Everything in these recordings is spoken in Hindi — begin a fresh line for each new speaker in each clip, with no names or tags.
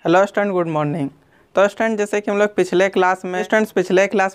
Hello student, good morning. तो स्टूडेंट जैसे कि हम लोग पिछले क्लास में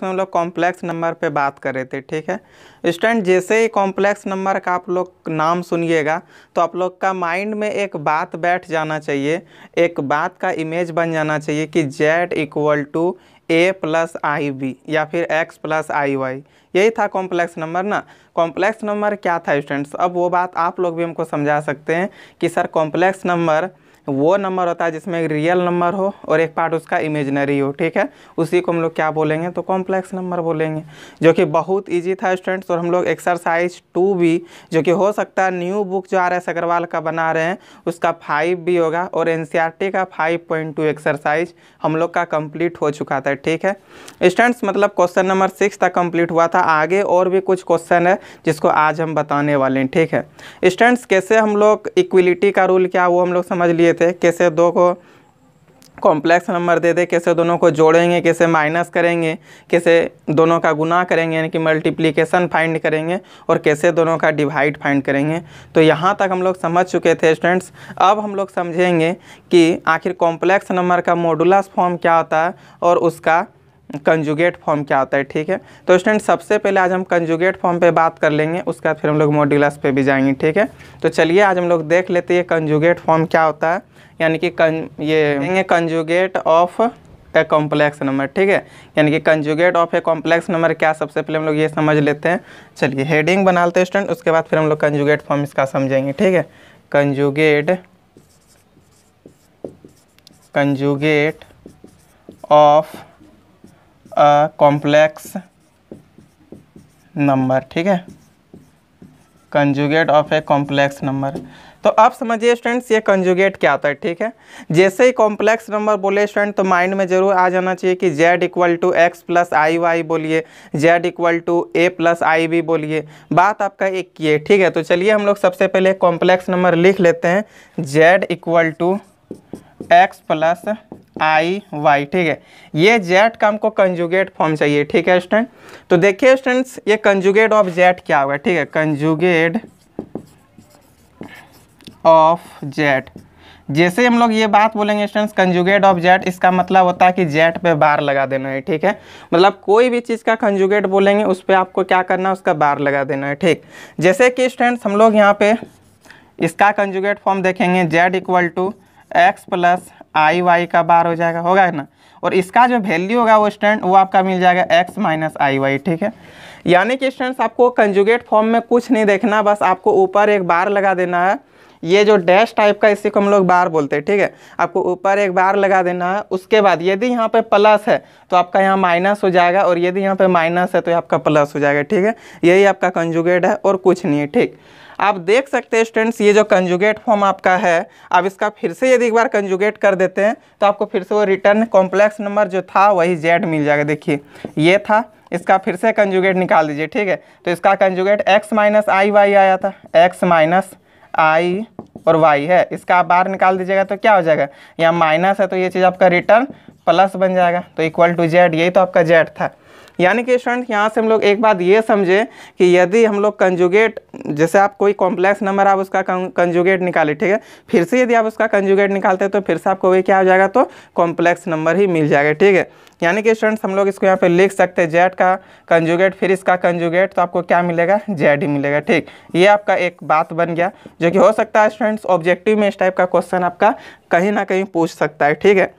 हम लोग कॉम्प्लेक्स नंबर पे बात कर रहे थे, ठीक है स्टूडेंट। जैसे ही कॉम्प्लेक्स नंबर का आप लोग नाम सुनिएगा तो आप लोग का माइंड में एक बात बैठ जाना चाहिए, एक बात का इमेज बन जाना चाहिए कि z equal to a plus i b या फिर x प्लस आई वाई। यही था कॉम्प्लेक्स नंबर ना। कॉम्प्लेक्स नंबर क्या था स्टूडेंट्स? अब वो बात आप लोग भी हमको समझा सकते हैं कि सर कॉम्प्लेक्स नंबर वो नंबर होता है जिसमें एक रियल नंबर हो और एक पार्ट उसका इमेजनरी हो, ठीक है। उसी को हम लोग क्या बोलेंगे? तो कॉम्प्लेक्स नंबर बोलेंगे, जो कि बहुत इजी था स्टूडेंट्स। और हम लोग एक्सरसाइज 2 भी, जो कि हो सकता है न्यू बुक जो RS अग्रवाल का बना रहे हैं उसका 5 भी होगा, और NCERT का 5.2 एक्सरसाइज हम लोग का कंप्लीट हो चुका था, ठीक है स्टूडेंट्स। मतलब क्वेश्चन नंबर 6 तक कंप्लीट हुआ था। आगे और भी कुछ क्वेश्चन है जिसको आज हम बताने वाले हैं, ठीक है स्टूडेंट्स। कैसे हम लोग इक्विलिटी का रूल क्या वो हम लोग समझ लिए थे, कैसे दो को कॉम्प्लेक्स नंबर दे दे, कैसे दोनों को जोड़ेंगे, कैसे माइनस करेंगे, कैसे दोनों का गुना करेंगे यानी कि मल्टीप्लिकेशन फाइंड करेंगे, और कैसे दोनों का डिवाइड फाइंड करेंगे। तो यहाँ तक हम लोग समझ चुके थे स्टूडेंट्स। अब हम लोग समझेंगे कि आखिर कॉम्प्लेक्स नंबर का मॉडुलस फॉर्म क्या होता है और उसका कंजुगेट फॉर्म क्या होता है, ठीक है। तो स्टूडेंट सबसे पहले आज हम कंजुगेट फॉर्म पे बात कर लेंगे, उसके बाद फिर हम लोग मॉड्यूलस पे भी जाएंगे, ठीक है। तो चलिए आज हम लोग देख लेते हैं कंजुगेट फॉर्म क्या होता है, यानी कि ये conjugate of a complex number, ठीक है। यानी कि conjugate of a complex number क्या, सबसे पहले हम लोग ये समझ लेते हैं। चलिए हेडिंग बना लेते हैं स्टूडेंट, उसके बाद फिर हम लोग कंजुगेट फॉर्म इसका समझेंगे, ठीक है। कंजुगेट ऑफ कॉम्प्लेक्स नंबर, ठीक है। Conjugate of a complex number. तो आप समझिए स्टूडेंट्स ये कंजुगेट क्या होता है, ठीक है। जैसे ही कॉम्प्लेक्स नंबर बोले स्टूडेंट तो माइंड में जरूर आ जाना चाहिए कि z equal to x plus i y बोलिए, z equal to a plus i b बोलिए। बात आपका एक ये, ठीक है। तो चलिए हम लोग सबसे पहले कॉम्प्लेक्स नंबर लिख लेते हैं, z equal to x plus i y, ठीक है। ये जेड का हमको कंजुगेट फॉर्म चाहिए, ठीक है स्टूडेंट। तो देखिए स्टूडेंट्स ये कंजुगेट ऑफ जेड क्या होगा, ठीक है। कंजुगेट ऑफ जेड, जैसे हम लोग ये बात बोलेंगे स्टूडेंट्स कंजुगेट ऑफ जेड, इसका मतलब होता है कि जेड पे बार लगा देना है, ठीक है। मतलब कोई भी चीज़ का कंजुगेट बोलेंगे उस पर आपको क्या करना है, उसका बार लगा देना है, ठीक। जैसे कि स्टूडेंट्स हम लोग यहाँ पे इसका कंजुगेट फॉर्म देखेंगे, z equal to x plus i y का बार हो जाएगा, होगा ना। और इसका जो वैल्यू होगा वो स्टूडेंट वो आपका मिल जाएगा एक्स माइनस आई वाई, ठीक है। यानी कि स्टूडेंट्स आपको कंजुगेट फॉर्म में कुछ नहीं देखना, बस आपको ऊपर एक बार लगा देना है। ये जो डैश टाइप का इसी को हम लोग बार बोलते हैं, ठीक है। आपको ऊपर एक बार लगा देना है। उसके बाद यदि यहाँ पे प्लस है तो आपका यहाँ माइनस हो जाएगा, और यदि यहाँ पे माइनस है तो आपका प्लस हो जाएगा, ठीक है। यही आपका कंजुगेट है और कुछ नहीं है, ठीक। आप देख सकते हैं स्टूडेंट्स ये जो कंजुगेट फॉर्म आपका है, अब इसका फिर से यदि एक बार कंजुगेट कर देते हैं तो आपको फिर से वो रिटर्न कॉम्प्लेक्स नंबर जो था वही जेड मिल जाएगा। देखिए ये था, इसका फिर से कंजुगेट निकाल दीजिए, ठीक है। तो इसका conjugate x minus i Y आया था, एक्स माइनस आई और वाई है। इसका आप बाहर निकाल दीजिएगा तो क्या हो जाएगा, यहाँ माइनस है तो ये चीज़ आपका रिटर्न प्लस बन जाएगा, तो इक्वल टू जेड, यही तो आपका जेड था। यानी कि स्टूडेंट यहाँ से हम लोग एक बात ये समझे कि यदि हम लोग कंजुगेट, जैसे आप कोई कॉम्प्लेक्स नंबर आप उसका कंजुगेट निकाले, ठीक है, फिर से यदि आप उसका कंजुगेट निकालते हैं तो फिर से आपको वही क्या हो जाएगा, तो कॉम्प्लेक्स नंबर ही मिल जाएगा, ठीक है। यानी कि स्टूडेंट्स हम लोग इसको यहाँ पे लिख सकते हैं जेड का कंजुगेट फिर इसका कंजुगेट, तो आपको क्या मिलेगा, जेड ही मिलेगा, ठीक। ये आपका एक बात बन गया, जो कि हो सकता है स्टूडेंट्स ऑब्जेक्टिव में इस टाइप का क्वेश्चन आपका कहीं ना कहीं पूछ सकता है, ठीक है।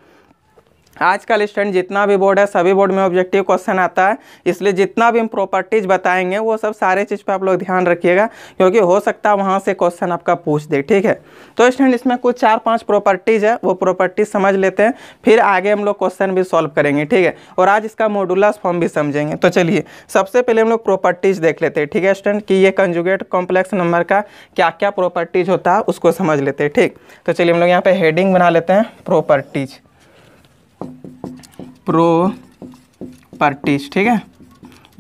आजकल स्टूडेंट जितना भी बोर्ड है सभी बोर्ड में ऑब्जेक्टिव क्वेश्चन आता है, इसलिए जितना भी हम प्रॉपर्टीज बताएंगे वो सब सारे चीज़ पे आप लोग ध्यान रखिएगा, क्योंकि हो सकता है वहाँ से क्वेश्चन आपका पूछ दे, ठीक है। तो स्टूडेंट इसमें कुछ 4-5 प्रॉपर्टीज है, वो प्रॉपर्टीज समझ लेते हैं, फिर आगे हम लोग क्वेश्चन भी सॉल्व करेंगे, ठीक है। और आज इसका मॉडुलस फॉर्म भी समझेंगे। तो चलिए सबसे पहले हम लोग प्रॉपर्टीज देख लेते हैं, ठीक है स्टूडेंट, कि ये कंजुगेट कॉम्प्लेक्स नंबर का क्या क्या प्रॉपर्टीज होता है उसको समझ लेते हैं, ठीक। तो चलिए हम लोग यहाँ पे हेडिंग बना लेते हैं, प्रॉपर्टीज, ठीक है।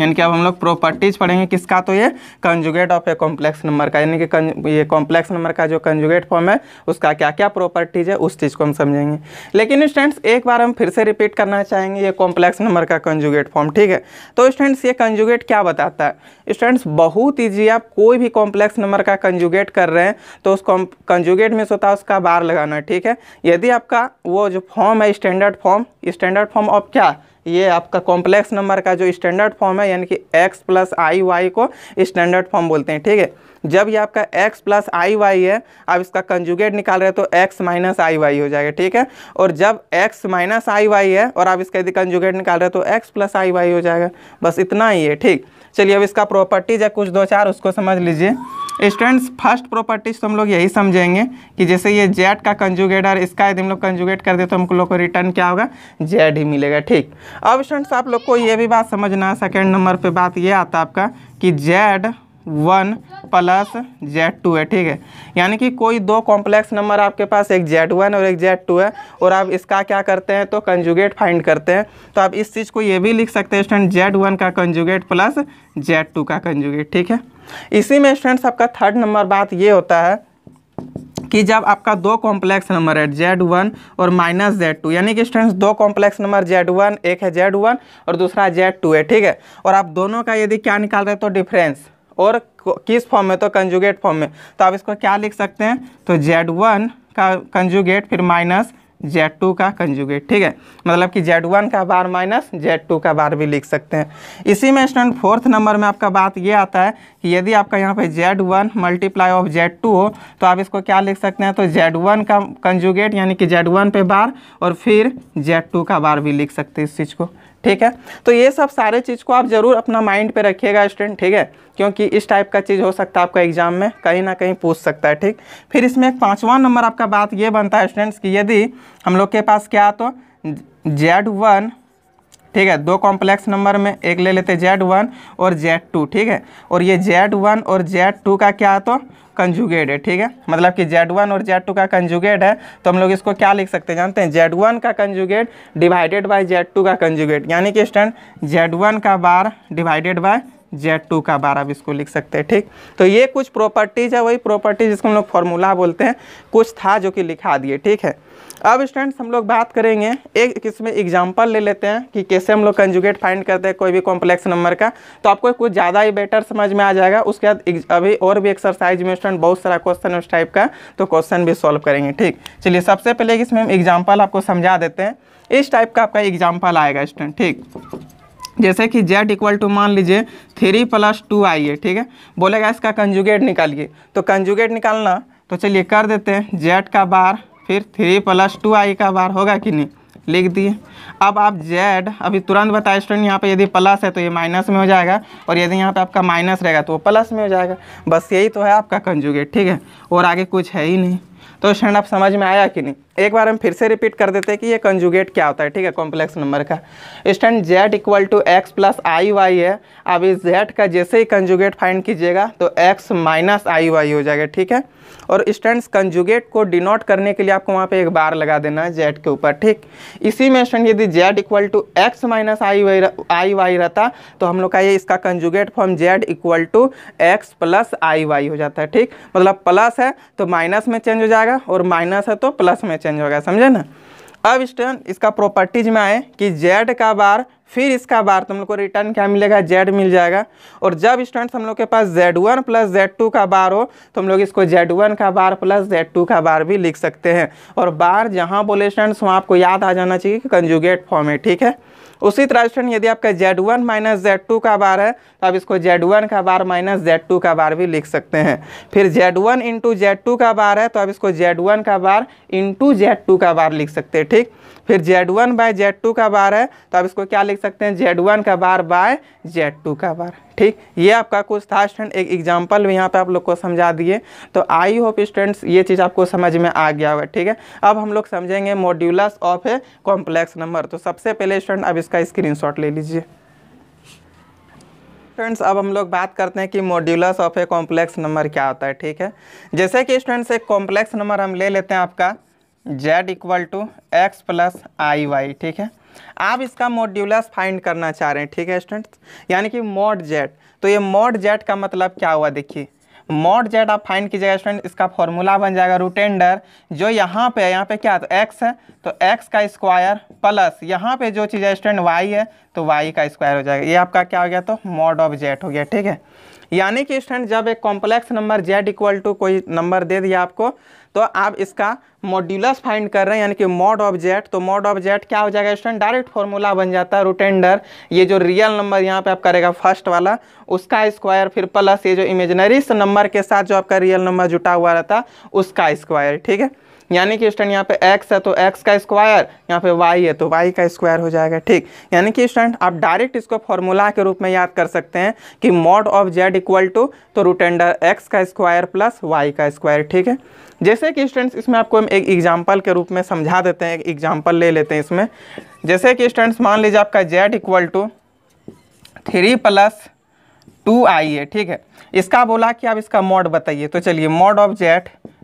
यानी कि अब हम लोग प्रॉपर्टीज पढ़ेंगे किसका, तो ये conjugate of a complex number का, यानी कि ये कॉम्प्लेक्स नंबर का जो कंजुगेट फॉर्म है उसका क्या क्या प्रॉपर्टीज है उस चीज़ को हम समझेंगे। लेकिन स्टूडेंट्स एक बार हम फिर से रिपीट करना चाहेंगे ये कॉम्प्लेक्स नंबर का कंजुगेट फॉर्म, ठीक है। तो स्टूडेंट्स ये कंजुगेट क्या बताता है स्टूडेंट्स, बहुत ईजी, आप कोई भी कॉम्प्लेक्स नंबर का कंजुगेट कर रहे हैं तो उस कंजुगेट में होता है उसका बार लगाना, ठीक है। यदि आपका वो जो फॉर्म है स्टैंडर्ड फॉर्म ऑफ क्या, ये आपका कॉम्प्लेक्स नंबर का जो स्टैंडर्ड फॉर्म है, यानी कि x प्लस आई वाई को स्टैंडर्ड फॉर्म बोलते हैं, ठीक है। जब ये आपका x प्लस आई वाई है, आप इसका कंजुगेट निकाल रहे हैं तो x माइनस आई वाई हो जाएगा, ठीक है। और जब x माइनस आई वाई है और आप इसका यदि कंजुगेट निकाल रहे हैं तो x प्लस आई वाई हो जाएगा, बस इतना ही है, ठीक। चलिए अब इसका प्रॉपर्टीज है कुछ दो चार, उसको समझ लीजिए स्टूडेंट्स। फर्स्ट प्रॉपर्टीज तो हम लोग यही समझेंगे कि जैसे ये जेड का कंजुगेट और इसका यदि हम लोग कंजुगेट कर दे तो हम लोग को रिटर्न क्या होगा, जेड ही मिलेगा, ठीक। अब स्टूडेंट्स आप लोग को ये भी बात समझना, सेकेंड नंबर पे बात ये आता है आपका कि Z1 प्लस Z2 है, ठीक है। यानी कि कोई दो कॉम्प्लेक्स नंबर आपके पास, एक Z1 और एक Z2 है, और आप इसका क्या करते हैं तो कंजुगेट फाइंड करते हैं। तो आप इस चीज़ को ये भी लिख सकते हैं स्टूडेंट, Z1 का कंजुगेट प्लस Z2 का कंजुगेट, ठीक है। इसी में स्टूडेंट्स आपका थर्ड नंबर बात ये होता है कि जब आपका दो कॉम्प्लेक्स नंबर है Z1 और माइनस Z2, यानी कि स्टूडेंट्स दो कॉम्प्लेक्स नंबर Z1, एक है Z1 और दूसरा Z2 है, ठीक है। और आप दोनों का यदि क्या निकाल रहे हैं तो डिफरेंस, और किस फॉर्म में तो कंजुगेट फॉर्म में, तो आप इसको क्या लिख सकते हैं तो Z1 का कंजुगेट फिर माइनस Z2 का कंजुगेट, ठीक है। मतलब कि Z1 का बार माइनस Z2 का बार भी लिख सकते हैं। इसी में स्टूडेंट फोर्थ नंबर में आपका बात ये आता है कि यदि आपका यहाँ पे Z1 मल्टीप्लाई ऑफ Z2 हो तो आप इसको क्या लिख सकते हैं तो Z1 का कंजुगेट यानी कि Z1 पे बार और फिर Z2 का बार भी लिख सकते हैं इस चीज़ को, ठीक है। तो ये सब सारे चीज़ को आप ज़रूर अपना माइंड पे रखिएगा स्टूडेंट, ठीक है, क्योंकि इस टाइप का चीज़ हो सकता है आपका एग्जाम में कहीं ना कहीं पूछ सकता है, ठीक। फिर इसमें एक पांचवा नंबर आपका बात ये बनता है स्टूडेंट्स कि यदि हम लोग के पास क्या तो Z1, ठीक है, दो कॉम्प्लेक्स नंबर में एक ले लेते Z1 और Z2, ठीक है, और ये Z1 और Z2 का क्या तो कंजुगेट है, ठीक है। मतलब कि Z1 और Z2 का कंजुगेट है तो हम लोग इसको क्या लिख सकते हैं जानते हैं, Z1 का कंजुगेट डिवाइडेड बाय Z2 का कंजुगेट, यानी कि स्टूडेंट Z1 का बार डिवाइडेड बाय Z2 का बार, आप इसको लिख सकते हैं, ठीक। तो ये कुछ प्रॉपर्टीज है, वही प्रॉपर्टीज जिसको हम लोग फॉर्मूला बोलते हैं, कुछ था जो कि लिखा दिए, ठीक है। अब स्टूडेंट्स हम लोग बात करेंगे एक इसमें एग्जांपल ले लेते हैं कि कैसे हम लोग कंजुगेट फाइंड करते हैं कोई भी कॉम्प्लेक्स नंबर का, तो आपको कुछ ज़्यादा ही बेटर समझ में आ जाएगा। उसके बाद अभी और भी एक्सरसाइज में स्टूडेंट बहुत सारा क्वेश्चन उस टाइप का, तो क्वेश्चन भी सॉल्व करेंगे, ठीक। चलिए सबसे पहले इसमें हम एग्जाम्पल आपको समझा देते हैं। इस टाइप का आपका एग्जाम्पल आएगा स्टूडेंट, ठीक। जैसे कि Z इक्वल टू मान लीजिए 3 + 2i है, ठीक है। बोलेगा इसका कंजुगेट निकालिए, तो कंजुगेट निकालना तो चलिए कर देते हैं। Z का बार फिर 3 + 2i का बार होगा कि नहीं, लिख दिए। अब आप Z अभी तुरंत बताए स्टूडेंट, यहाँ पे यदि प्लस है तो ये माइनस में हो जाएगा, और यदि यहाँ पे आपका माइनस रहेगा तो वो प्लस में हो जाएगा। बस यही तो है आपका कंजुगेट, ठीक है, और आगे कुछ है ही नहीं। तो स्टूडेंट आप समझ में आया कि नहीं, एक बार हम फिर से रिपीट कर देते हैं कि ये कंजुगेट क्या होता है, ठीक है, कॉम्प्लेक्स नंबर का। Student Z equal to x plus i y है। अब इस Z का जैसे ही कंजुगेट फाइंड कीजिएगा तो x माइनस आई वाई हो जाएगा, ठीक है। और स्टूडेंट्स कंजुगेट को डिनोट करने के लिए आपको वहाँ पे एक बार लगा देना है Z के ऊपर, ठीक। इसी में स्टूडेंट यदि Z equal to x minus i y रहता तो हम लोग का ये इसका conjugate form Z equal to x plus i y हो जाता है, ठीक। मतलब प्लस है तो माइनस में चेंज हो जाएगा और माइनस है तो प्लस में चेंज होगा, समझे ना। अब स्टूडेंट इसका प्रॉपर्टीज में आए कि Z का बार फिर इसका बार, तो हम लोग को रिटर्न क्या मिलेगा, Z मिल जाएगा। और जब स्टूडेंट्स हम लोग के पास Z1 प्लस Z2 का बार हो तो हम लोग इसको Z1 का बार प्लस Z2 का बार भी लिख सकते हैं। और बार जहाँ बोले स्टूडेंट्स वहाँ आपको याद आ जाना चाहिए कि कंजुगेट फॉर्म है, ठीक है। उसी तरह स्टूडेंट यदि आपका Z1 माइनस Z2 का बार है तो आप इसको Z1 का बार माइनस Z2 का बार भी लिख सकते हैं। फिर Z1 इंटू Z2 का बार है तो आप इसको Z1 का बार इंटू Z2 का बार लिख सकते हैं, ठीक। फिर Z1 बाय Z2 का बार है तो आप इसको क्या लिख सकते हैं, Z1 का बार बाय Z2 का बार, ठीक। ये आपका कुछ था स्टूडेंट, एक एग्जांपल भी यहाँ पे आप लोग को समझा दिए। तो आई होप स्टूडेंट्स ये चीज़ आपको समझ में आ गया होगा, ठीक है। अब हम लोग समझेंगे modulus of a complex number. तो सबसे पहले स्टूडेंट अब इसका स्क्रीनशॉट ले लीजिए। फ्रेंड्स अब हम लोग बात करते हैं कि modulus of a complex number क्या होता है, ठीक है। जैसे कि स्टूडेंट्स एक कॉम्प्लेक्स नंबर हम ले लेते हैं आपका z equal to x plus i y, ठीक है। आप इसका मॉड्यूलस फाइंड करना चाह रहे हैं, ठीक है स्टूडेंट्स, यानी कि मॉड जेड। तो ये मॉड जेड का मतलब क्या हुआ, देखिए मॉड जेड आप फाइंड कीजिएगा स्टूडेंट, इसका फॉर्मूला बन जाएगा रूट अंडर जो यहाँ पे है, यहाँ पे क्या है तो एक्स है, तो एक्स का स्क्वायर प्लस यहाँ पे जो चीज़ है स्टूडेंट वाई है, तो वाई का स्क्वायर हो जाएगा। ये आपका क्या हो गया, तो मॉड ऑफ जेड हो गया, ठीक है। यानी कि स्टूडेंट जब एक complex number z equal to कोई नंबर दे दिया आपको, तो आप इसका मॉड्यूलस फाइंड कर रहे हैं, यानी कि मॉड ऑफ जेड। तो मॉड ऑफ जेड क्या हो जाएगा स्टूडेंट, डायरेक्ट फॉर्मूला बन जाता है रूट अंडर ये जो रियल नंबर यहाँ पे आप करेगा फर्स्ट वाला उसका स्क्वायर, फिर प्लस ये जो इमेजिनरी नंबर के साथ जो आपका रियल नंबर जुटा हुआ रहता उसका स्क्वायर, ठीक है। यानी कि स्टूडेंट यहाँ पे x है तो x का स्क्वायर, यहाँ पे y है तो y का स्क्वायर हो जाएगा, ठीक। यानी कि स्टूडेंट आप डायरेक्ट इसको फॉर्मूला के रूप में याद कर सकते हैं कि mod of z equal to तो रूट अंडर x का स्क्वायर प्लस y का स्क्वायर, ठीक है। जैसे कि स्टूडेंट्स इसमें आपको हम एक एग्जाम्पल के रूप में समझा देते हैं, एक एग्जाम्पल ले लेते हैं इसमें। जैसे कि स्टूडेंट्स मान लीजिए आपका z इक्वल टू 3 + 2i है, ठीक है। इसका बोला कि आप इसका मॉड बताइए, तो चलिए mod of z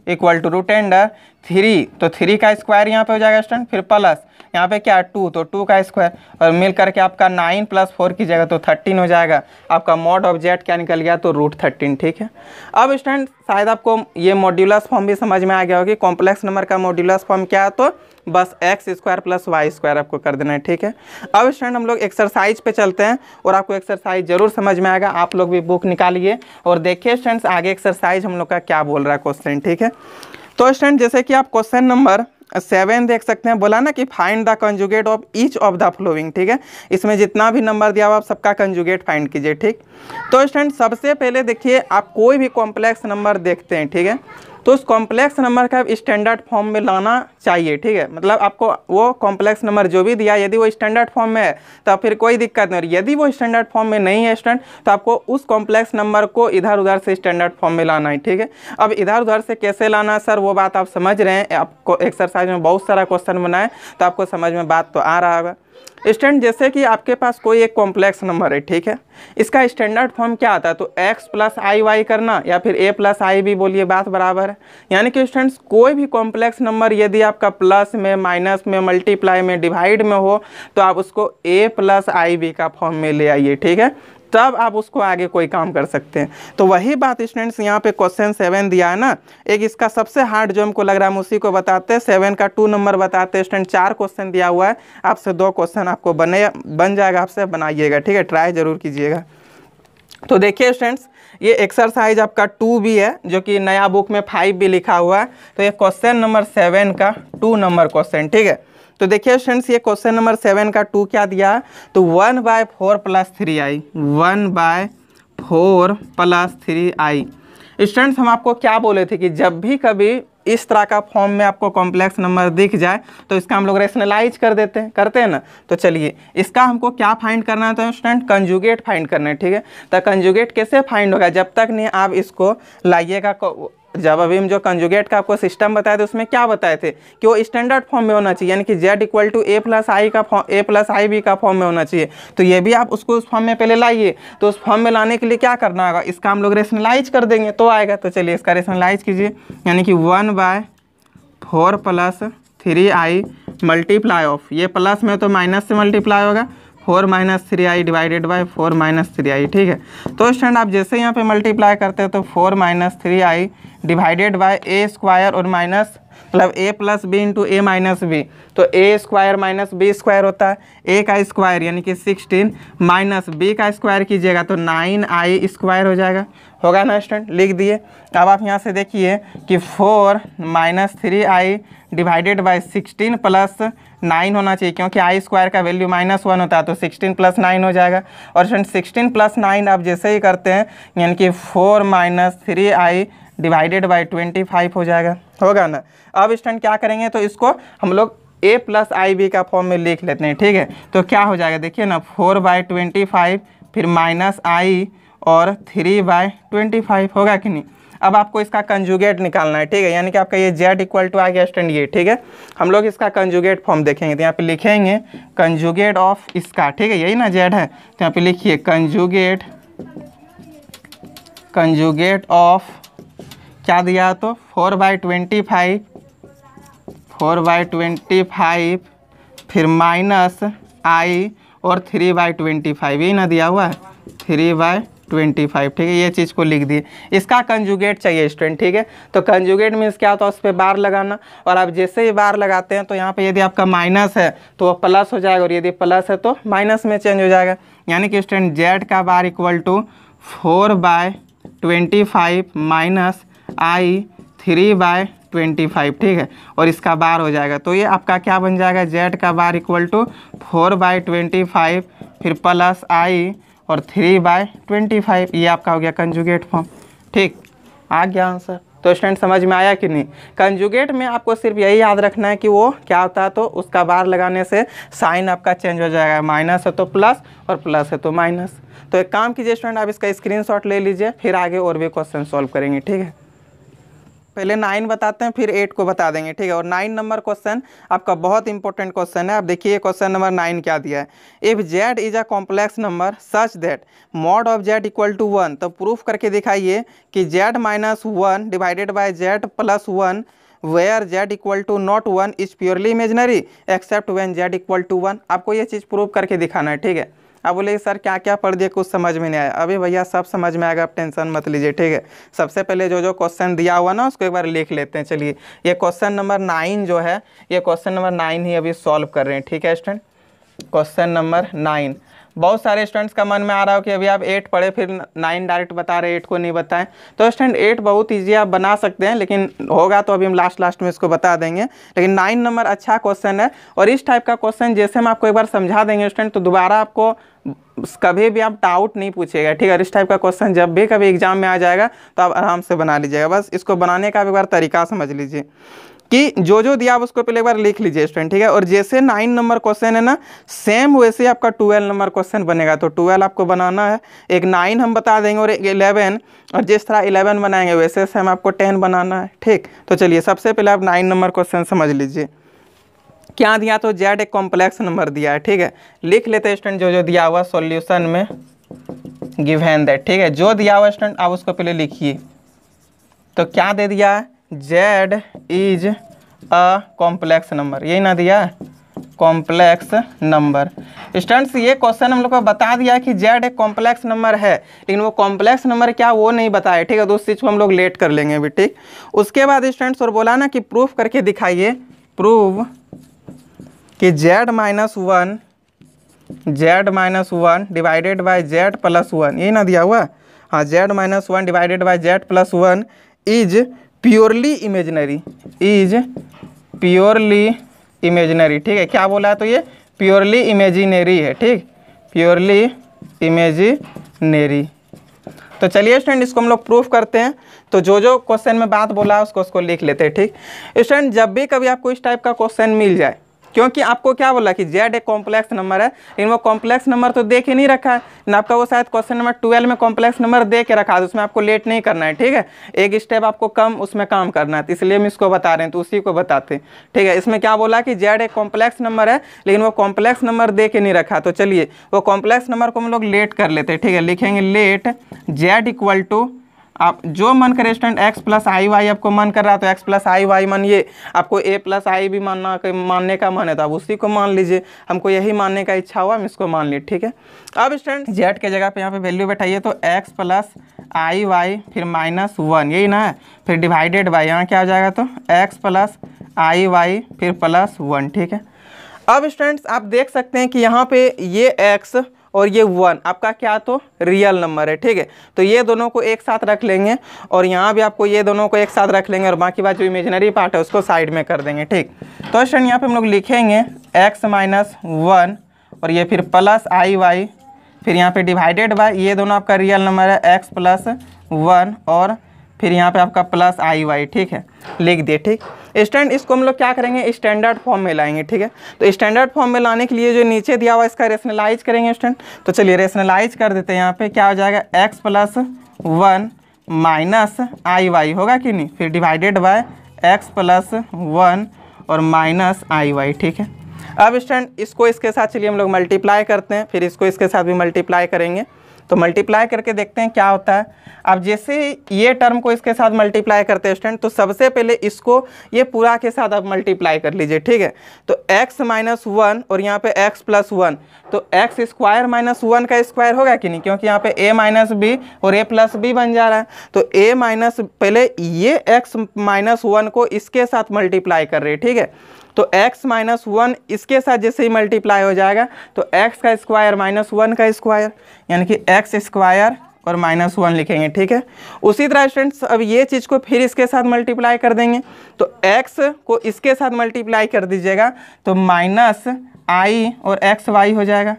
equal to root under 3, तो 3 का स्क्वायर यहाँ पे हो जाएगा स्टूडेंट, फिर प्लस यहाँ पे क्या 2, तो 2 का स्क्वायर और मिल करके आपका 9 + 4 की जगह तो 13 हो जाएगा। आपका मॉड ऑफ जेड क्या निकल गया, तो रूट 13, ठीक है। अब स्टूडेंट शायद आपको ये मॉड्यूलस फॉर्म भी समझ में आ गया होगी, कॉम्प्लेक्स नंबर का मॉड्यूलस फॉर्म क्या है, तो बस x square plus y square आपको कर देना है, ठीक है। अब स्टूडेंट हम लोग एक्सरसाइज पे चलते हैं और आपको एक्सरसाइज जरूर समझ में आएगा। आप लोग भी बुक निकालिए और देखिए स्टूडेंट्स आगे एक्सरसाइज हम लोग का क्या बोल रहा है क्वेश्चन, ठीक है। तो स्टूडेंट जैसे कि आप क्वेश्चन नंबर 7 देख सकते हैं, बोला ना कि find the conjugate of each of the flowing, ठीक है। इसमें जितना भी नंबर दिया हुआ आप सबका कंजुगेट फाइंड कीजिए, ठीक। तो स्टूडेंट सबसे पहले देखिए आप कोई भी कॉम्प्लेक्स नंबर देखते हैं, ठीक है, तो उस कॉम्प्लेक्स नंबर का स्टैंडर्ड फॉर्म में लाना चाहिए, ठीक है। मतलब आपको वो कॉम्प्लेक्स नंबर जो भी दिया यदि वो स्टैंडर्ड फॉर्म में है तो फिर कोई दिक्कत नहीं, यदि वो स्टैंडर्ड फॉर्म में नहीं है स्टूडेंट तो आपको उस कॉम्प्लेक्स नंबर को इधर उधर से स्टैंडर्ड फॉर्म में लाना है, ठीक है। अब इधर उधर से कैसे लाना सर, वो बात आप समझ रहे हैं, आपको एक्सरसाइज में बहुत सारा क्वेश्चन बनाए तो आपको समझ में बात तो आ रहा होगा। स्टूडेंट जैसे कि आपके पास कोई एक कॉम्प्लेक्स नंबर है, ठीक है, इसका स्टैंडर्ड फॉर्म क्या आता है, तो x + i करना या फिर a + i भी बोलिए, बात बराबर है। यानी कि स्टूडेंट्स कोई भी कॉम्प्लेक्स नंबर यदि आपका प्लस में, माइनस में, मल्टीप्लाई में, डिवाइड में हो तो आप उसको a + i का फॉर्म में ले आइए, ठीक है, तब आप उसको आगे कोई काम कर सकते हैं। तो वही बात स्टूडेंट्स यहाँ पे क्वेश्चन 7 दिया है ना, एक इसका सबसे हार्ड जो हमको लग रहा है उसी को बताते हैं, 7 का 2 नंबर बताते हैं स्टूडेंट। 4 क्वेश्चन दिया हुआ है, आपसे 2 क्वेश्चन आपको बन जाएगा, आपसे बनाइएगा, ठीक है, ट्राई जरूर कीजिएगा। तो देखिए स्टूडेंट्स ये एक्सरसाइज आपका 2 भी है जो कि नया बुक में 5 भी लिखा हुआ है। तो ये क्वेश्चन नंबर 7 का 2 नंबर क्वेश्चन, ठीक है। तो देखिए स्टूडेंट्स ये क्वेश्चन नंबर 7 का 2 क्या दिया है, तो 1/4 + 3i, 1/4 + 3i। स्टूडेंट्स हम आपको क्या बोले थे कि जब भी कभी इस तरह का फॉर्म में आपको कॉम्प्लेक्स नंबर दिख जाए तो इसका हम लोग रेशनलाइज कर देते हैं, करते हैं ना। तो चलिए इसका हमको क्या फाइंड करना है, तो स्टूडेंट कंजुगेट फाइंड करना है, ठीक है। तो कंजुगेट कैसे फाइंड होगा, जब तक नहीं आप इसको लाइएगा, जब अभी हम जो कंजुगेट का आपको सिस्टम बताए थे उसमें क्या बताए थे कि वो स्टैंडर्ड फॉर्म में होना चाहिए, यानी कि z equal to a + i का फॉर्म, a + ib का फॉर्म में होना चाहिए। तो ये भी आप उसको उस फॉर्म में पहले लाइए। तो उस फॉर्म में लाने के लिए क्या करना होगा, इसका हम लोग रेशनलाइज कर देंगे तो आएगा। तो चलिए इसका रेशनलाइज कीजिए, यानी कि 1/4 + 3i मल्टीप्लाई ऑफ, ये प्लस में तो माइनस से मल्टीप्लाई होगा, 4 - 3i डिवाइडेड बाय 4 - 3i, ठीक है। तो स्टूडेंट आप जैसे यहाँ पे मल्टीप्लाई करते हैं तो 4 - 3i divided by a square और माइनस मतलब a + b × a - b, तो a square minus b square होता है, a का स्क्वायर यानी कि 16 माइनस b का स्क्वायर कीजिएगा तो 9i स्क्वायर हो जाएगा, होगा ना स्टूडेंट, लिख दिए। अब आप यहाँ से देखिए कि 4 - 3i डिवाइडेड बाय 16 + 9 होना चाहिए, क्योंकि i स्क्वायर का वैल्यू -1 होता है, तो 16 + 9 हो जाएगा। और स्टूडेंट 16 + 9 आप जैसे ही करते हैं यानी कि 4 - 3i डिवाइडेड बाय 25 हो जाएगा, होगा ना। अब स्टूडेंट क्या करेंगे, तो इसको हम लोग a + ib का फॉर्म में लिख लेते हैं, ठीक है। तो क्या हो जाएगा देखिए ना, 4/25 फिर -i और 3/25 होगा कि नहीं। अब आपको इसका कंजुगेट निकालना है, ठीक है, यानी कि आपका ये z इक्वल टू आ गया स्टूडेंट ये, ठीक है। हम लोग इसका कंजुगेट फॉर्म देखेंगे, तो यहाँ पे लिखेंगे कंजुगेट ऑफ इसका, ठीक है, यही ना z है, तो यहाँ पे लिखिए कंजुगेट ऑफ क्या दिया, तो 4/25 4/25 फिर माइनस आई और 3/25, यही ना दिया हुआ है 3/25, ठीक है। ये चीज़ को लिख दिए। इसका कंजुगेट चाहिए स्टूडेंट, ठीक है। तो कंजुगेट मीन्स क्या होता है, उस पर बार लगाना, और आप जैसे ही बार लगाते हैं तो यहाँ पे यदि आपका माइनस है तो वो प्लस हो जाएगा, और यदि प्लस है तो माइनस में चेंज हो जाएगा। यानी कि स्टूडेंट जेड का बार इक्वल टू 4/25 माइनस आई 3/25, ठीक है, और इसका बार हो जाएगा। तो ये आपका क्या बन जाएगा, जेड का बार इक्वल टू 4/25 फिर प्लस आई और 3/25, ये आपका हो गया कंजुगेट फॉर्म, ठीक। आ गया आंसर। तो स्टूडेंट समझ में आया कि नहीं। कंजुगेट में आपको सिर्फ यही याद रखना है कि वो क्या होता है, तो उसका बार लगाने से साइन आपका चेंज हो जाएगा, माइनस है तो प्लस और प्लस है तो माइनस। तो एक काम कीजिए स्टूडेंट, आप इसका स्क्रीनशॉट ले लीजिए, फिर आगे और भी क्वेश्चन सॉल्व करेंगे, ठीक है। पहले 9 बताते हैं फिर 8 को बता देंगे, ठीक है। और 9 नंबर क्वेश्चन आपका बहुत इंपॉर्टेंट क्वेश्चन है। आप देखिए क्वेश्चन नंबर 9 क्या दिया है। If z is a complex number such that mod of z equal to 1, तो प्रूफ करके दिखाइए कि z minus 1 divided by z plus 1 where z equal to not 1 is purely imaginary except when z equal to 1। आपको ये चीज़ प्रूव करके दिखाना है, ठीक है। आप बोले सर क्या क्या पढ़ दिए, कुछ समझ में नहीं आया। अभी भैया सब समझ में आएगा, आप टेंशन मत लीजिए, ठीक है। सबसे पहले जो जो क्वेश्चन दिया हुआ ना उसको एक बार लिख लेते हैं। चलिए ये क्वेश्चन नंबर 9 जो है, ये क्वेश्चन नंबर 9 ही अभी सॉल्व कर रहे हैं, ठीक है स्टूडेंट। क्वेश्चन नंबर 9 बहुत सारे स्टूडेंट्स का मन में आ रहा हो कि अभी आप 8 पढ़े फिर 9 डायरेक्ट बता रहे, 8 को नहीं बताएं। तो स्टूडेंट 8 बहुत ईजी आप बना सकते हैं, लेकिन होगा तो अभी हम लास्ट में इसको बता देंगे। लेकिन 9 नंबर अच्छा क्वेश्चन है, और इस टाइप का क्वेश्चन जैसे हम आपको एक बार समझा देंगे स्टूडेंट, तो दोबारा आपको कभी भी आप डाउट नहीं पूछेगा, ठीक है। इस टाइप का क्वेश्चन जब भी कभी एग्जाम में आ जाएगा तो आप आराम से बना लीजिएगा। बस इसको बनाने का एक बार तरीका समझ लीजिए कि जो दिया आप उसको पहले एक बार लिख लीजिए स्टूडेंट, ठीक है। और जैसे 9 नंबर क्वेश्चन है ना, सेम वैसे ही आपका 12 नंबर क्वेश्चन बनेगा। तो 12 आपको बनाना है, एक 9 हम बता देंगे और एक 11, और जिस तरह 11 बनाएंगे वैसे सेम आपको 10 बनाना है, ठीक। तो चलिए सबसे पहले आप 9 नंबर क्वेश्चन समझ लीजिए। क्या दिया, तो जेड एक कॉम्प्लेक्स नंबर दिया है, ठीक है। लिख लेते हैं स्टूडेंट जो दिया हुआ सॉल्यूशन में गिवन दैट, ठीक है। जो दिया हुआ स्टूडेंट आप उसको पहले लिखिए। तो क्या दे दिया है, Z is a complex number, यही ना दिया है, कॉम्प्लेक्स नंबर। स्टूडेंट्स ये क्वेश्चन हम लोग को बता दिया कि जेड एक कॉम्प्लेक्स नंबर है, लेकिन वो कॉम्प्लेक्स नंबर क्या वो नहीं बताया, ठीक है। तो उस चीज़ को हम लोग लेट कर लेंगे अभी, ठीक। उसके बाद स्टूडेंट्स और बोला ना कि प्रूफ करके दिखाइए, प्रूव कि z minus one divided by z plus 1, यही ना दिया हुआ, हाँ, Z minus 1 divided by z plus 1 is purely imaginary, ठीक है। क्या बोला है, तो ये प्योरली इमेजिनरी है, ठीक, प्योरली इमेजिनरी। तो चलिए स्टूडेंट इसको हम लोग प्रूफ करते हैं। तो जो जो क्वेश्चन में बात बोला है उसको लिख लेते हैं, ठीक। स्टूडेंट जब भी कभी आपको इस टाइप का क्वेश्चन मिल जाए, क्योंकि आपको क्या बोला कि जेड एक कॉम्प्लेक्स नंबर है, लेकिन वो कॉम्प्लेक्स नंबर तो दे के नहीं रखा है ना, आपका वो शायद क्वेश्चन नंबर 12 में कॉम्प्लेक्स नंबर दे के रखा है, तो उसमें आपको लेट नहीं करना है, ठीक है। एक स्टेप आपको कम उसमें काम करना है, तो इसलिए हम इसको बता रहे हैं, तो उसी को बताते हैं, ठीक है। इसमें क्या बोला कि जेड एक कॉम्प्लेक्स नंबर है, लेकिन वो कॉम्प्लेक्स नंबर दे के नहीं रखा। तो चलिए वो कॉम्प्लेक्स नंबर को हम लोग लेट कर लेते हैं, ठीक है। लिखेंगे लेट जेड इक्वल टू, आप जो मन करे student x plus i Y, आपको मन कर रहा है तो एक्स प्लस आई वाई मानिए, आपको ए प्लस आई भी मानने का मन है तो आप उसी को मान लीजिए। हमको यही मानने का इच्छा हुआ, हम इसको मान लिए, ठीक है। अब स्टूडेंट जेड के जगह पे यहाँ पे वैल्यू बैठाइए, तो एक्स प्लस आई वाई फिर -1, यही ना है, फिर डिवाइडेड बाई यहाँ क्या हो जाएगा, तो एक्स प्लस आई वाई फिर +1, ठीक है। अब स्टूडेंट्स आप देख सकते हैं कि यहाँ पे ये एक्स और ये 1 आपका क्या, तो रियल नंबर है, ठीक है। तो ये दोनों को एक साथ रख लेंगे, और यहाँ भी आपको ये दोनों को एक साथ रख लेंगे, और बाकी बात जो इमेजिनरी पार्ट है उसको साइड में कर देंगे, ठीक। तो स्टूडेंट यहाँ पे हम लोग लिखेंगे x माइनस 1 और ये फिर प्लस आई वाई, फिर यहाँ पे डिवाइडेड बाय ये दोनों आपका रियल नंबर है x प्लस 1 और फिर यहाँ पे आपका प्लस आई वाई, ठीक है, लिख दिए, ठीक। स्टूडेंट इसको हम लोग क्या करेंगे, स्टैंडर्ड फॉर्म में लाएंगे, ठीक है। तो स्टैंडर्ड फॉर्म में लाने के लिए जो नीचे दिया हुआ इसका रेशनलाइज करेंगे स्टूडेंट। तो चलिए रेशनलाइज कर देते हैं। यहाँ पे क्या हो जाएगा, x plus 1 minus i Y होगा कि नहीं, फिर डिवाइडेड बाय x प्लस 1 और माइनस आई वाई, ठीक है। अब स्टूडेंट इसको इसके साथ चलिए हम लोग मल्टीप्लाई करते हैं, फिर इसको इसके साथ भी मल्टीप्लाई करेंगे। तो मल्टीप्लाई करके देखते हैं क्या होता है। अब जैसे ये टर्म को इसके साथ मल्टीप्लाई करते हैं स्टूडेंट, तो सबसे पहले इसको ये पूरा के साथ आप मल्टीप्लाई कर लीजिए, ठीक है। तो x माइनस 1 और यहाँ पे x प्लस 1, तो x स्क्वायर माइनस 1 का स्क्वायर होगा कि नहीं, क्योंकि यहाँ पे a माइनस बी और a प्लस बी बन जा रहा है। तो a माइनस, पहले ये x माइनस 1 को इसके साथ मल्टीप्लाई कर रहे हैं, ठीक है। तो x माइनस 1 इसके साथ जैसे ही मल्टीप्लाई हो जाएगा तो x का स्क्वायर माइनस 1 का स्क्वायर, यानी कि x स्क्वायर और माइनस 1 लिखेंगे, ठीक है। उसी तरह स्टूडेंट्स अब ये चीज़ को फिर इसके साथ मल्टीप्लाई कर देंगे, तो x को इसके साथ मल्टीप्लाई कर दीजिएगा तो माइनस i और एक्स वाई हो जाएगा।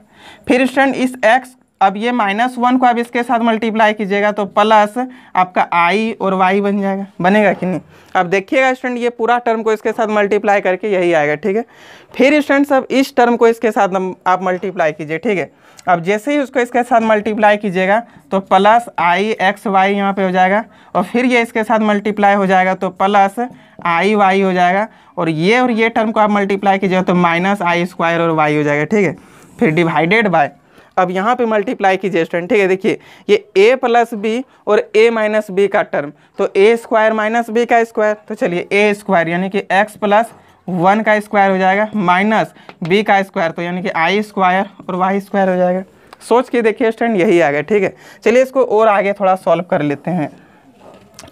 फिर स्टूडेंट इस x, अब ये माइनस 1 को अब इसके साथ मल्टीप्लाई कीजिएगा तो प्लस आपका i और y बन जाएगा, बनेगा कि नहीं। अब देखिएगा स्टूडेंट ये पूरा टर्म को इसके साथ मल्टीप्लाई करके यही आएगा, ठीक है। फिर स्टूडेंट्स अब इस टर्म को इसके साथ आप मल्टीप्लाई कीजिए, ठीक है। अब जैसे ही उसको इसके साथ मल्टीप्लाई कीजिएगा तो प्लस i एक्स वाई यहाँ पे हो जाएगा, और फिर ये इसके साथ मल्टीप्लाई हो जाएगा तो प्लस i y हो जाएगा, और ये टर्म को आप मल्टीप्लाई कीजिएगा तो माइनस i स्क्वायर और y हो जाएगा, ठीक है। फिर डिवाइडेड बाय, अब यहाँ पे मल्टीप्लाई कीजिए स्टूडेंट, ठीक है। देखिए ये a प्लस बी और a माइनस बी का टर्म, तो a स्क्वायर माइनस b का स्क्वायर, तो चलिए a स्क्वायर यानी कि x प्लस 1 का स्क्वायर हो जाएगा माइनस b का स्क्वायर, तो यानी कि i स्क्वायर और y स्क्वायर हो जाएगा। सोच के देखिए स्टूडेंट यही आ गया, ठीक है। चलिए इसको और आगे थोड़ा सॉल्व कर लेते हैं।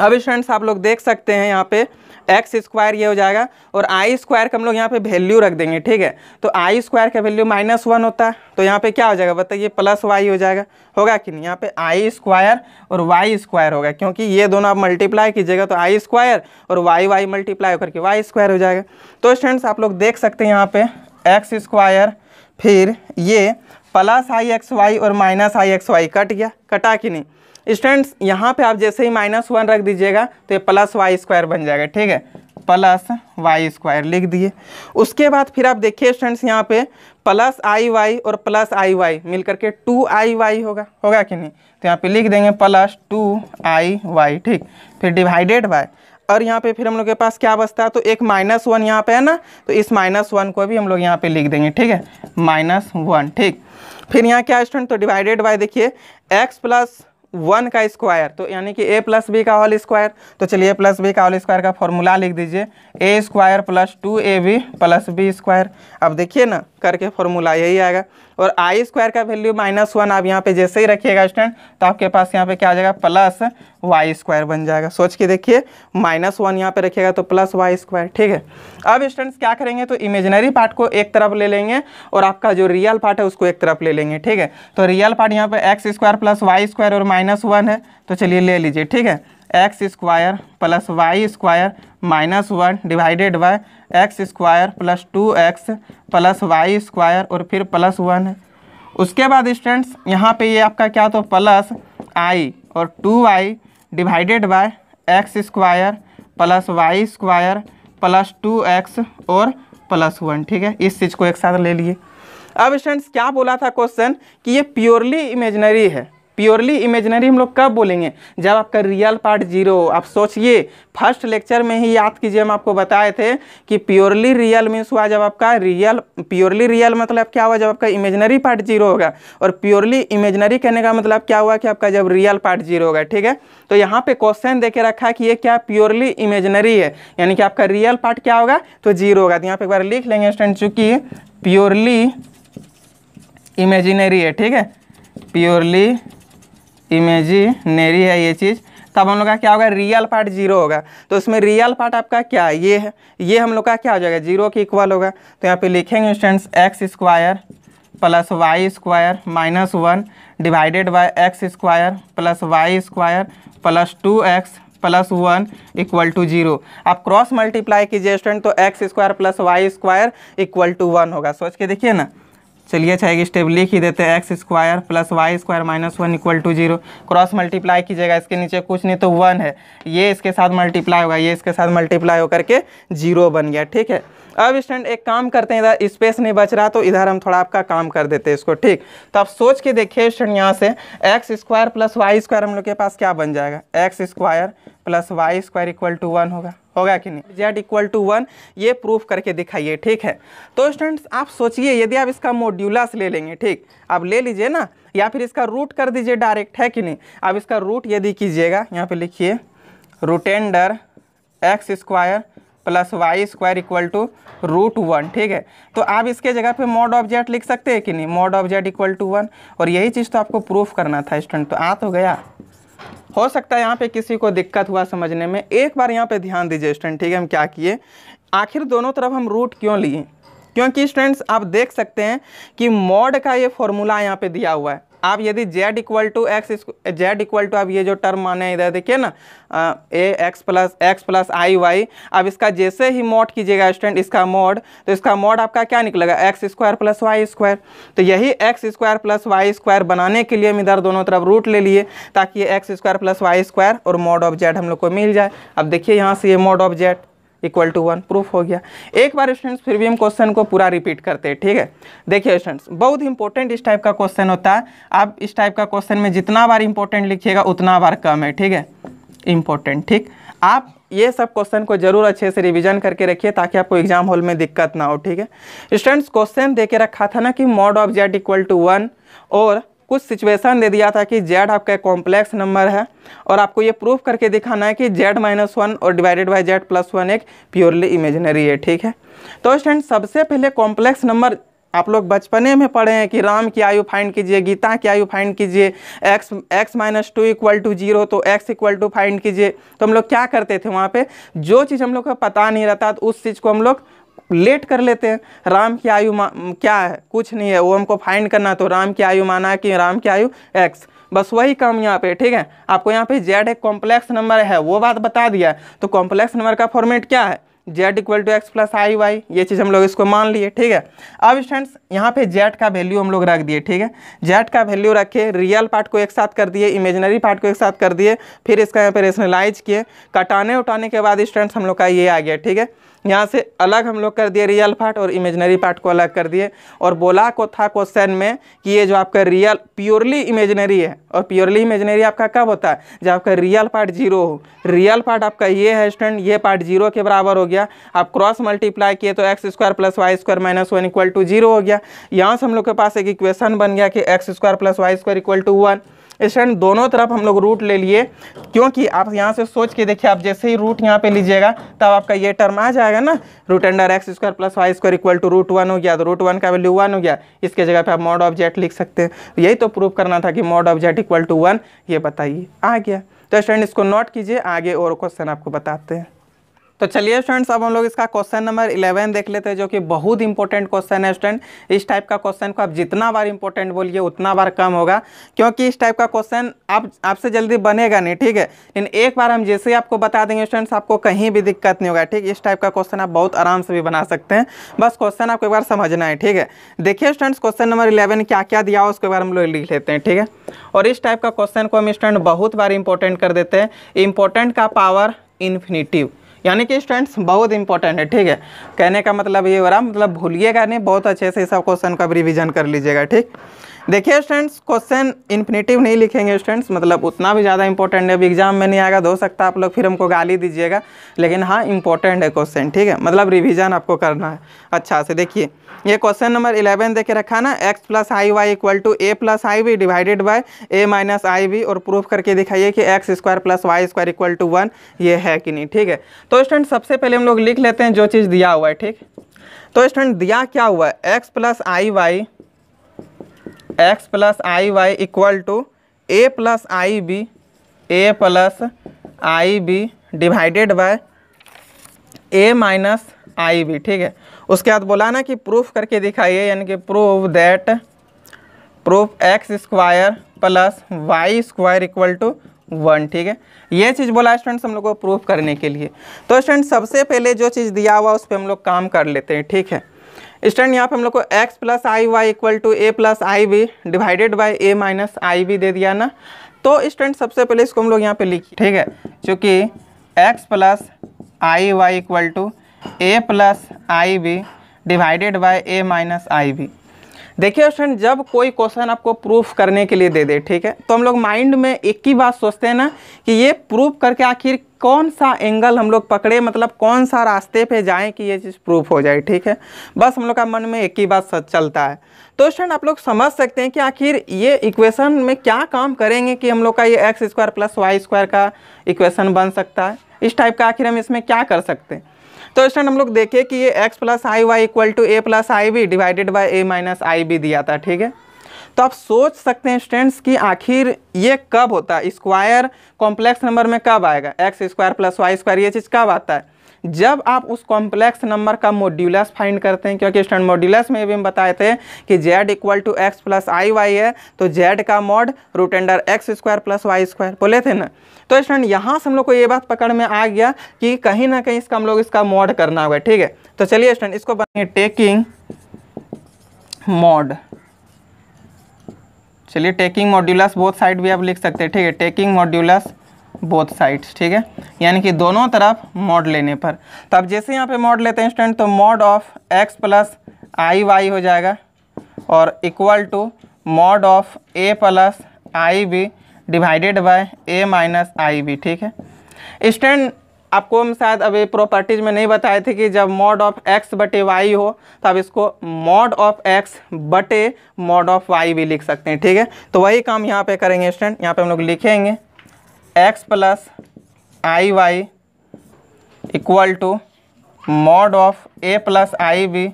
अब स्टूडेंट्स आप लोग देख सकते हैं यहाँ पे एक्स स्क्वायर ये हो जाएगा, और आई स्क्वायर का हम लोग यहाँ पे वैल्यू रख देंगे, ठीक है। तो आई स्क्वायर का वैल्यू माइनस 1 होता है, तो यहाँ पे क्या हो जाएगा बताइए, प्लस वाई हो जाएगा, होगा कि नहीं। यहाँ पे आई स्क्वायर और वाई स्क्वायर होगा, क्योंकि ये दोनों आप मल्टीप्लाई कीजिएगा तो आई स्क्वायर और वाई मल्टीप्लाई होकर के वाई स्क्वायर हो जाएगा। तो स्टूडेंट्स आप लोग देख सकते हैं यहाँ पे एक्स स्क्वायर, फिर ये प्लस आई एक्स वाई और माइनस आई एक्स वाई कट गया, कटा कि नहीं। स्टूडेंट्स यहाँ पे आप जैसे ही माइनस 1 रख दीजिएगा तो ये प्लस वाई स्क्वायर बन जाएगा, ठीक है। प्लस वाई स्क्वायर लिख दिए। उसके बाद फिर आप देखिए स्टूडेंट्स यहाँ पे प्लस आई वाई और प्लस आई वाई मिल करके 2i y होगा कि नहीं। तो यहाँ पे लिख देंगे प्लस 2i y, ठीक। फिर डिवाइडेड बाय, और यहाँ पे फिर हम लोग के पास क्या बचता है, तो एक माइनस 1 यहाँ पे है ना, तो इस माइनस 1 को भी हम लोग यहाँ पे लिख देंगे, ठीक है, माइनस 1, ठीक। फिर यहाँ क्या स्टूडेंट, तो डिवाइडेड बाय देखिए x प्लस 1 का स्क्वायर, तो यानी कि a प्लस बी का होल स्क्वायर, तो चलिए a प्लस बी का होल स्क्वायर का फॉर्मूला लिख दीजिए, a square plus 2ab plus b square. अब देखिए ना करके फॉर्मूला यही आएगा, और आई स्क्वायर का वैल्यू माइनस 1 आप यहाँ पे जैसे ही रखिएगा स्टूडेंट तो आपके पास यहाँ पे क्या आ जाएगा, प्लस वाई स्क्वायर बन जाएगा। सोच के देखिए माइनस 1 यहाँ पे रखिएगा तो प्लस वाई स्क्वायर, ठीक है। अब स्टूडेंट्स क्या करेंगे, तो इमेजिनरी पार्ट को एक तरफ ले लेंगे और आपका जो रियल पार्ट है उसको एक तरफ ले लेंगे, ठीक है। तो रियल पार्ट यहाँ पे x square plus y square और माइनस 1 है, तो चलिए ले लीजिए, ठीक है। X square plus y square minus 1 divided by x square plus 2x plus y square और फिर प्लस 1 है। उसके बाद स्टूडेंट्स यहाँ पे ये आपका क्या, तो प्लस i और 2i divided by x square plus y square plus 2x और प्लस 1, ठीक है। इस चीज़ को एक साथ ले लिए। अब स्टूडेंट्स क्या बोला था क्वेश्चन कि ये प्योरली इमेजिनरी है। प्योरली इमेजिनरी हम लोग कब बोलेंगे, जब आपका रियल पार्ट 0 हो। आप सोचिए फर्स्ट लेक्चर में ही याद कीजिए, हम आपको बताए थे कि प्योरली रियल मीन्स हुआ जब आपका रियल, प्योरली रियल मतलब क्या हुआ, जब आपका इमेजिनरी पार्ट 0 होगा, और प्योरली इमेजिनरी कहने का मतलब क्या हुआ कि आपका जब रियल पार्ट 0 होगा, ठीक है। तो यहाँ पे क्वेश्चन देके रखा है कि ये क्या प्योरली इमेजिनरी है, यानी कि आपका रियल पार्ट क्या होगा, तो 0 होगा। तो यहाँ पे एक बार लिख लेंगे स्टूडेंट, चूंकि प्योरली इमेजिनरी है, ठीक है, प्योरली इमेजिनरी है ये चीज़, तब हम लोग का क्या होगा, रियल पार्ट 0 होगा। तो इसमें रियल पार्ट आपका क्या ये है, ये हम लोग का क्या हो जाएगा, 0 के इक्वल होगा। तो यहाँ पे लिखेंगे students x square plus y square minus 1 divided by x square plus y square plus 2x plus 1 equal to 0। आप क्रॉस मल्टीप्लाई कीजिए स्टूडेंट, तो x square plus y square equal to 1 होगा। सोच के देखिए ना, चलिए अच्छा एक स्टेप लिख ही देते हैं, x square plus y square minus 1 equal to 0। Cross multiply कीजिएगा, इसके नीचे कुछ नहीं तो 1 है, ये इसके साथ मल्टीप्लाई होगा, ये इसके साथ मल्टीप्लाई होकर के 0 बन गया, ठीक है। अब स्टूडेंट एक काम करते हैं, इधर स्पेस नहीं बच रहा तो इधर हम थोड़ा आपका काम कर देते हैं इसको, ठीक। तो आप सोच के देखिए स्टूडेंट, यहाँ से x square plus y square हम लोग के पास क्या बन जाएगा, x square plus y square equal to 1 होगा कि नहीं, जेड इक्वल टू 1 ये प्रूफ करके दिखाइए। ठीक है, तो स्टूडेंट्स आप सोचिए यदि आप इसका मॉड्यूलस ले लेंगे, ठीक आप ले लीजिए ना, या फिर इसका रूट कर दीजिए डायरेक्ट, है कि नहीं। आप इसका रूट यदि कीजिएगा, यहाँ पे लिखिए root under x square plus y square equal to root 1। ठीक है, तो आप इसके जगह पे मॉड ऑफ जेड लिख सकते हैं कि नहीं, mod of z equal to 1। और यही चीज़ तो आपको प्रूफ करना था स्टूडेंट, तो आ तो गया। हो सकता है यहाँ पे किसी को दिक्कत हुआ समझने में, एक बार यहाँ पे ध्यान दीजिए स्टूडेंट। ठीक है, हम क्या किए, आखिर दोनों तरफ हम रूट क्यों लिए, क्योंकि स्टूडेंट्स आप देख सकते हैं कि मॉड का ये फॉर्मूला यहाँ पे दिया हुआ है। आप यदि z equal to x, z equal to, आप ये जो टर्म माने इधर देखिए ना, एक्स प्लस आई वाई, अब इसका जैसे ही मॉड कीजिएगा स्टूडेंट, इसका मॉड, तो इसका मॉड आपका क्या निकलेगा, x square plus y square. तो यही x square plus y square बनाने के लिए हम इधर दोनों तरफ रूट ले लिए, ताकि ये x square plus y square और मॉड ऑफ जेड हम लोग को मिल जाए। अब देखिए यहाँ से ये mod of z equal to 1 proof हो गया। एक बार स्टूडेंट्स फिर भी हम क्वेश्चन को पूरा रिपीट करते हैं। ठीक है, देखिए स्टूडेंट्स बहुत इंपॉर्टेंट इस टाइप का क्वेश्चन होता है। आप इस टाइप का क्वेश्चन में जितना बार इंपॉर्टेंट लिखिएगा उतना बार कम है। ठीक है, इंपॉर्टेंट, ठीक, आप ये सब क्वेश्चन को जरूर अच्छे से रिवीजन करके रखिए ताकि आपको एग्जाम हॉल में दिक्कत ना हो। ठीक है स्टूडेंट्स, क्वेश्चन दे के रखा था ना कि mod of z equal to 1, और कुछ सिचुएशन दे दिया था कि जेड आपका कॉम्प्लेक्स नंबर है और आपको ये प्रूफ करके दिखाना है कि जेड माइनस 1 और डिवाइडेड बाय जेड प्लस 1 एक प्योरली इमेजिनरी है। ठीक है, तो स्टूडेंट सबसे पहले कॉम्प्लेक्स नंबर आप लोग बचपने में पढ़े हैं कि राम की आयु फाइंड कीजिए, गीता की आयु फाइंड कीजिए, x माइनस 2 इक्वल टू 0, तो x इक्वल टू फाइंड कीजिए। तो हम लोग क्या करते थे, वहाँ पे जो चीज़ हम लोग को पता नहीं रहता तो उस चीज़ को हम लोग लेट कर लेते हैं। राम की आयु क्या है, कुछ नहीं है, वो हमको फाइंड करना, तो राम की आयु माना है कि राम की आयु x, बस वही काम यहाँ पे। ठीक है, आपको यहाँ पे z एक कॉम्प्लेक्स नंबर है वो बात बता दिया, तो कॉम्प्लेक्स नंबर का फॉर्मेट क्या है, z equal to x plus i y, ये चीज़ हम लोग इसको मान लिए। ठीक है, अब स्टूडेंट्स यहाँ पे z का वैल्यू हम लोग रख दिए। ठीक है, z का वैल्यू रखे, रियल पार्ट को एक साथ कर दिए, इमेजिनरी पार्ट को एक साथ कर दिए, फिर इसका यहाँ पे रेशनलाइज किए, कटाने उठाने के बाद स्टूडेंट्स हम लोग का ये आ गया। ठीक है, यहाँ से अलग हम लोग कर दिए रियल पार्ट और इमेजिनरी पार्ट को अलग कर दिए, और बोला को था क्वेश्चन में कि ये जो आपका रियल प्योरली इमेजिनरी है, और प्योरली इमेजिनरी आपका कब होता है, जब आपका रियल पार्ट 0 हो। रियल पार्ट आपका ये है स्टूडेंट, ये पार्ट 0 के बराबर हो गया, आप क्रॉस मल्टीप्लाई किए तो x square plus y square minus 1 equal to 0 हो गया। यहाँ से हम लोग के पास एक इक्वेशन बन गया कि x square plus y square equal to 1। Student दोनों तरफ हम लोग रूट ले लिए, क्योंकि आप यहाँ से सोच के देखिए, आप जैसे ही रूट यहाँ पे लीजिएगा तब आपका ये टर्म आ जाएगा ना, root under x square plus y square equal to root 1 हो गया, तो रूट 1 का वैल्यू 1 हो गया, इसके जगह पे आप मॉड ऑफ जेड लिख सकते हैं। तो यही तो प्रूव करना था कि mod of z equal to 1, ये बताइए, आ गया। तो स्टूडेंट इसको नोट कीजिए, आगे और क्वेश्चन आपको बताते हैं। तो चलिए स्टूडेंट्स अब हम लोग इसका क्वेश्चन नंबर 11 देख लेते हैं, जो कि बहुत इंपॉर्टेंट क्वेश्चन है स्टूडेंट। इस टाइप का क्वेश्चन को आप जितना बार इंपॉर्टेंट बोलिए उतना बार कम होगा, क्योंकि इस टाइप का क्वेश्चन आपसे जल्दी बनेगा नहीं। ठीक है, लेकिन एक बार हम जैसे ही आपको बता देंगे स्टूडेंट्स, आपको कहीं भी दिक्कत नहीं होगा। ठीक, इस टाइप का क्वेश्चन आप बहुत आराम से भी बना सकते हैं, बस क्वेश्चन आपको एक बार समझना है। ठीक है, देखिए स्टूडेंट्स क्वेश्चन नंबर 11 क्या क्या दिया हो उसके बारे में हम लोग लिख लेते हैं। ठीक है, और इस टाइप का क्वेश्चन को हम स्टूडेंट बहुत बार इंपॉर्टेंट कर देते हैं। इंपॉर्टेंट का पावर इन्फिनिटिव, यानी कि स्टूडेंट्स बहुत इंपॉर्टेंट है। ठीक है, कहने का मतलब ये हो रहा, मतलब भूलिएगा नहीं, बहुत अच्छे से सब क्वेश्चन का रिवीजन कर लीजिएगा। ठीक, देखिए स्टूडेंट्स क्वेश्चन इन्फिनिटिव नहीं लिखेंगे स्टूडेंट्स, मतलब उतना भी ज़्यादा इंपॉर्टेंट है, अभी एग्जाम में नहीं आएगा, तो हो सकता है आप लोग फिर हमको गाली दीजिएगा, लेकिन हाँ इंपॉर्टेंट है क्वेश्चन। ठीक है, मतलब रिवीजन आपको करना है अच्छा से। देखिए ये क्वेश्चन नंबर 11 देके रखा ना, x plus i y equal to a plus i b divided by a minus i b, और प्रूफ करके दिखाइए कि x square plus y square equal to 1 ये है कि नहीं। ठीक है, तो स्टूडेंट सबसे पहले हम लोग लिख लेते हैं जो चीज़ दिया हुआ है। ठीक, तो स्टूडेंट दिया क्या हुआ है, x plus i y equal to a plus i b divided by a minus i b. ठीक है, उसके बाद बोला ना कि प्रूफ करके दिखाइए, यानी कि proof x square plus y square equal to 1। ठीक है, ये चीज़ बोला स्टूडेंट्स हम लोग को प्रूफ करने के लिए। तो स्टूडेंट सबसे पहले जो चीज़ दिया हुआ उस पर हम लोग काम कर लेते हैं। ठीक है स्टूडेंट, यहाँ पे हम लोग को x plus i y equal to a plus i b divided by a minus i b दे दिया ना, तो स्टूडेंट सबसे पहले इसको हम लोग यहाँ पे लिखिए। ठीक है, चूँकि x plus i y equal to a plus i b divided by a minus i b, देखिए स्टूडेंट, जब कोई क्वेश्चन आपको प्रूफ करने के लिए दे दे, ठीक है, तो हम लोग माइंड में एक ही बात सोचते हैं ना कि ये प्रूफ करके आखिर कौन सा एंगल हम लोग पकड़े, मतलब कौन सा रास्ते पे जाएं कि ये चीज़ प्रूफ हो जाए, ठीक है। बस हम लोग का मन में एक ही बात चलता है। तो स्टूडेंट आप लोग समझ सकते हैं कि आखिर ये इक्वेशन में क्या काम करेंगे कि हम लोग का ये x square plus y square का इक्वेशन बन सकता है। इस टाइप का आखिर हम इसमें क्या कर सकते हैं। तो स्टूडेंट हम लोग देखें कि ये x plus i y equal to a plus i b divided by a minus i b दिया था, ठीक है। तो आप सोच सकते हैं स्टूडेंट्स कि आखिर ये कब होता है, स्क्वायर कॉम्प्लेक्स नंबर में कब आएगा, x square plus y square ये चीज़ कब आता है, जब आप उस कॉम्प्लेक्स नंबर का मॉड्यूलस फाइंड करते हैं। क्योंकि स्टूडेंट मॉड्यूलस में भी हम बताए थे कि z equal to x plus i y है, तो z का mod root under x square plus y square बोले थे ना। तो स्टूडेंट यहाँ से हम लोग को ये बात पकड़ में आ गया कि कहीं ना कहीं इसका हम लोग इसका मॉड करना होगा, ठीक है। तो चलिए स्टूडेंट इसको बनेंगे टेकिंग मॉड। चलिए टेकिंग मॉड्यूलस बोथ साइड भी आप लिख सकते हैं, ठीक है, टेकिंग मॉड्यूलस बोथ साइड्स, ठीक है, यानी कि दोनों तरफ मॉड लेने पर। तो अब जैसे यहाँ पे मॉड लेते हैं स्टूडेंट, तो mod of x plus i y हो जाएगा और equal to mod of a plus i b divided by a minus i b, ठीक है। स्टूडेंट आपको हम शायद अभी प्रॉपर्टीज में नहीं बताए थे कि जब मॉड ऑफ एक्स बटे वाई हो तो आप इसको मॉड ऑफ एक्स बटे मॉड ऑफ वाई भी लिख सकते हैं, ठीक है। तो वही काम यहाँ पे करेंगे स्टूडेंट। यहाँ पे हम लोग लिखेंगे x plus i y equal to mod of a plus i b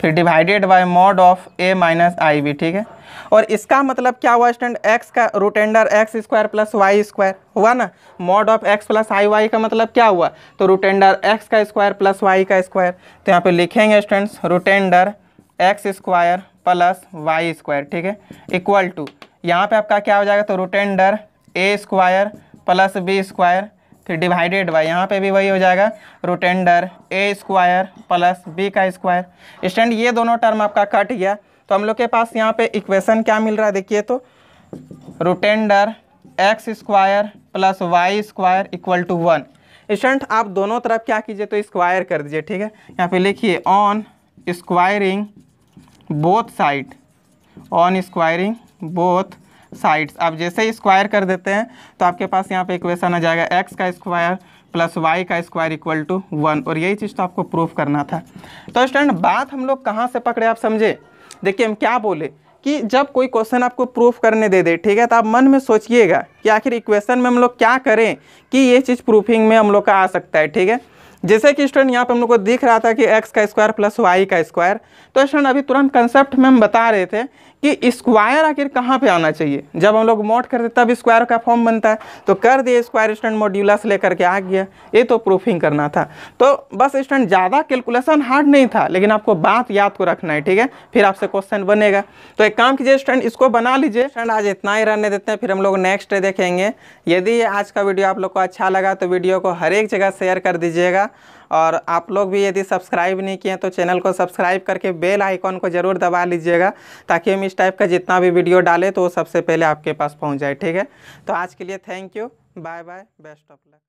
फिर divided by mod of a minus i b, ठीक है। और इसका मतलब क्या हुआ स्टूडेंट, एक्स का root under x square plus y square हुआ ना। Mod of x plus i y का मतलब क्या हुआ, तो रूट अंडर एक्स का स्क्वायर प्लस वाई का स्क्वायर। तो यहाँ पे लिखेंगे students root under x square plus y square, ठीक है, इक्वल टू यहाँ पे आपका क्या हो जाएगा, तो रूट अंडर ए स्क्वायर प्लस बी स्क्वायर फिर डिवाइडेड बाय यहाँ पे भी वही हो जाएगा रूट अंडर ए स्क्वायर प्लस बी का स्क्वायर। स्टूडेंट ये दोनों टर्म आपका कट गया, तो हम लोग के पास यहाँ पे इक्वेशन क्या मिल रहा है, देखिए तो root under x square plus y square equal to 1। Student आप दोनों तरफ क्या कीजिए, तो स्क्वायर कर दीजिए, ठीक है। यहाँ पे लिखिए on squaring both side, on squaring both sides. आप जैसे ही स्क्वायर कर देते हैं तो आपके पास यहाँ पे इक्वेशन आ जाएगा एक्स का स्क्वायर प्लस वाई का स्क्वायर इक्वल टू 1। और यही चीज़ तो आपको प्रूफ करना था। तो स्टूडेंट बात हम लोग कहाँ से पकड़े आप समझे। देखिए हम क्या बोले कि जब कोई क्वेश्चन आपको प्रूफ करने दे दे, ठीक है, तो आप मन में सोचिएगा कि आखिर इक्वेशन में हम लोग क्या करें कि ये चीज़ प्रूफिंग में हम लोग का आ सकता है, ठीक है। जैसे कि स्टूडेंट यहाँ पे हम लोग को दिख रहा था कि एक्स का स्क्वायर प्लस वाई का स्क्वायर। तो स्टूडेंट अभी तुरंत कंसेप्ट में हम बता रहे थे कि स्क्वायर आखिर कहाँ पे आना चाहिए, जब हम लोग मॉड करते तब स्क्वायर का फॉर्म बनता है। तो कर दिए स्क्वायर, स्टूडेंट मॉड्यूलस लेकर के आ गया, ये तो प्रूफिंग करना था। तो बस स्टूडेंट ज़्यादा कैलकुलेशन हार्ड नहीं था, लेकिन आपको बात याद को रखना है, ठीक है, फिर आपसे क्वेश्चन बनेगा। तो एक काम कीजिए स्टूडेंट इसको बना लीजिए। स्टूडेंट आज इतना ही रहने देते हैं, फिर हम लोग नेक्स्ट डे देखेंगे। यदि आज का वीडियो आप लोग को अच्छा लगा तो वीडियो को हर एक जगह शेयर कर दीजिएगा। और आप लोग भी यदि सब्सक्राइब नहीं किए तो चैनल को सब्सक्राइब करके बेल आइकॉन को ज़रूर दबा लीजिएगा, ताकि हम इस टाइप का जितना भी वीडियो डालें तो वो सबसे पहले आपके पास पहुंच जाए, ठीक है। तो आज के लिए thank you, bye bye, best of luck.